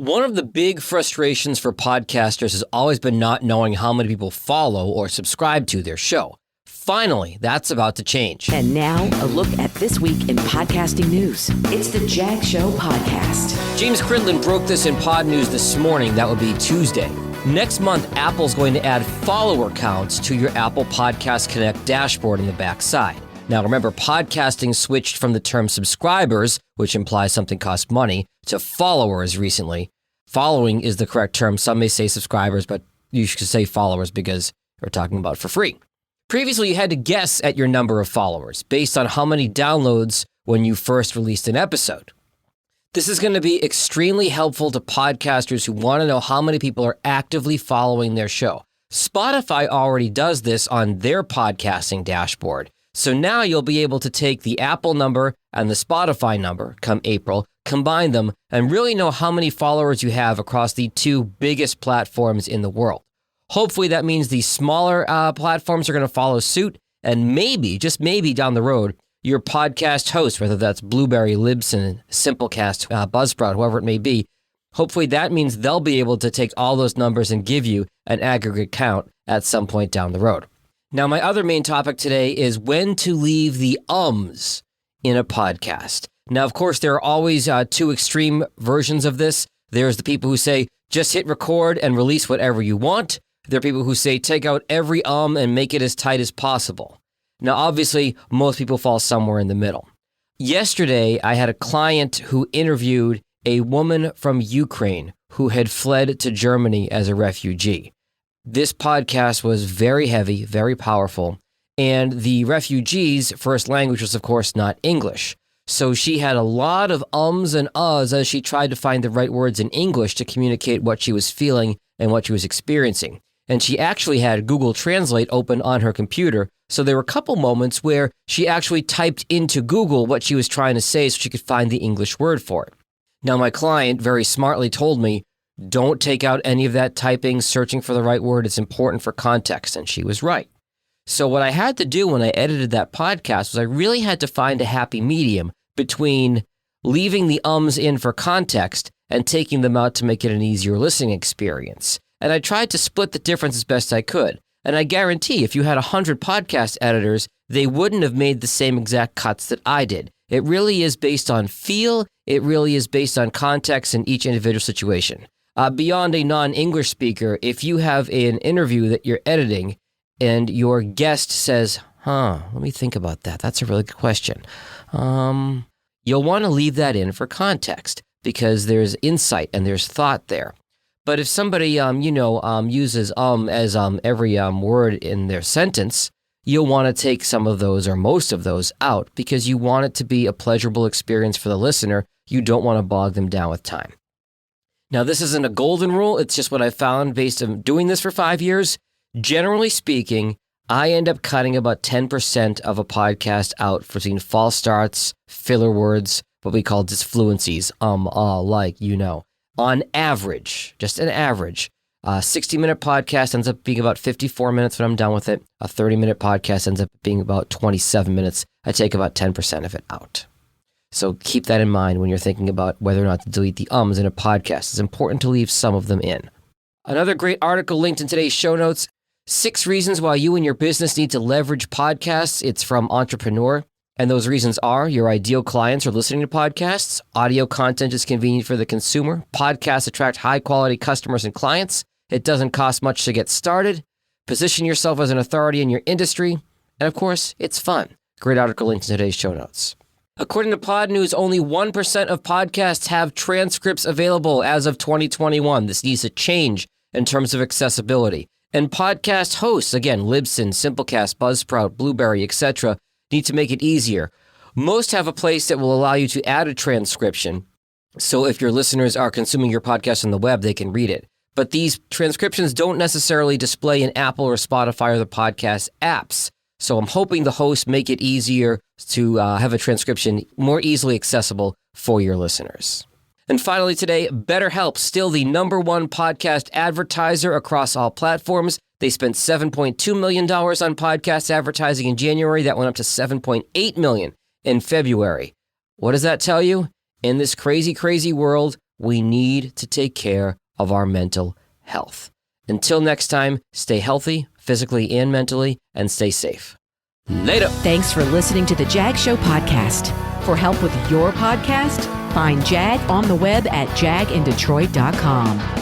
One of the big frustrations for podcasters has always been not knowing how many people follow or subscribe to their show. Finally, that's about to change. And now, a look at this week in podcasting news. It's the Jag Show Podcast. James Cridland broke this in PodNews this morning. That would be Tuesday. Next month, Apple's going to add follower counts to your Apple Podcast Connect dashboard on the back side. Now, remember, podcasting switched from the term subscribers, which implies something costs money, to followers recently. Following is the correct term. Some may say subscribers, but you should say followers because we're talking about for free. Previously, you had to guess at your number of followers based on how many downloads when you first released an episode. This is going to be extremely helpful to podcasters who want to know how many people are actively following their show. Spotify already does this on their podcasting dashboard. So now you'll be able to take the Apple number and the Spotify number come April, combine them, and really know how many followers you have across the two biggest platforms in the world. Hopefully that means the smaller platforms are going to follow suit, and maybe, just maybe down the road, your podcast host, whether that's Blueberry, Libsyn, Simplecast, Buzzsprout, whoever it may be, hopefully that means they'll be able to take all those numbers and give you an aggregate count at some point down the road. Now, my other main topic today is when to leave the ums in a podcast. Now, of course, there are always two extreme versions of this. There's the people who say, just hit record and release whatever you want. There are people who say, take out every and make it as tight as possible. Now, obviously, most people fall somewhere in the middle. Yesterday, I had a client who interviewed a woman from Ukraine who had fled to Germany as a refugee. This podcast was very heavy, very powerful, and the refugee's first language was, of course, not English. So she had a lot of ums and uhs as she tried to find the right words in English to communicate what she was feeling and what she was experiencing. And she actually had Google Translate open on her computer, so there were a couple moments where she actually typed into Google what she was trying to say so she could find the English word for it. Now, my client very smartly told me, don't take out any of that typing, searching for the right word. It's important for context. And she was right. So what I had to do when I edited that podcast was I really had to find a happy medium between leaving the ums in for context and taking them out to make it an easier listening experience. And I tried to split the difference as best I could. And I guarantee if you had 100 podcast editors, they wouldn't have made the same exact cuts that I did. It really is based on feel. It really is based on context in each individual situation. Beyond a non-English speaker, if you have an interview that you're editing and your guest says, let me think about that. That's a really good question. You'll want to leave that in for context because there's insight and there's thought there. But if somebody, uses as every word in their sentence, you'll want to take some of those or most of those out because you want it to be a pleasurable experience for the listener. You don't want to bog them down with time. Now, this isn't a golden rule. It's just what I found based on doing this for 5 years. Generally speaking, I end up cutting about 10% of a podcast out between false starts, filler words, what we call disfluencies, On average, just an average, a 60-minute podcast ends up being about 54 minutes when I'm done with it. A 30-minute podcast ends up being about 27 minutes. I take about 10% of it out. So keep that in mind when you're thinking about whether or not to delete the ums in a podcast. It's important to leave some of them in. Another great article linked in today's show notes, 6 reasons why you and your business need to leverage podcasts. It's from Entrepreneur. And those reasons are your ideal clients are listening to podcasts. Audio content is convenient for the consumer. Podcasts attract high-quality customers and clients. It doesn't cost much to get started. Position yourself as an authority in your industry. And of course, it's fun. Great article linked in today's show notes. According to PodNews, only 1% of podcasts have transcripts available as of 2021. This needs to change in terms of accessibility. And podcast hosts, again, Libsyn, Simplecast, Buzzsprout, Blueberry, etc., need to make it easier. Most have a place that will allow you to add a transcription. So if your listeners are consuming your podcast on the web, they can read it. But these transcriptions don't necessarily display in Apple or Spotify or the podcast apps. So I'm hoping the hosts make it easier to have a transcription more easily accessible for your listeners. And finally today, BetterHelp, still the #1 podcast advertiser across all platforms. They spent $7.2 million on podcast advertising in January. That went up to $7.8 million in February. What does that tell you? In this crazy, crazy world, we need to take care of our mental health. Until next time, stay healthy, physically and mentally, and stay safe. Later. Thanks for listening to the Jag Show podcast. For help with your podcast, find Jag on the web at jagindetroit.com.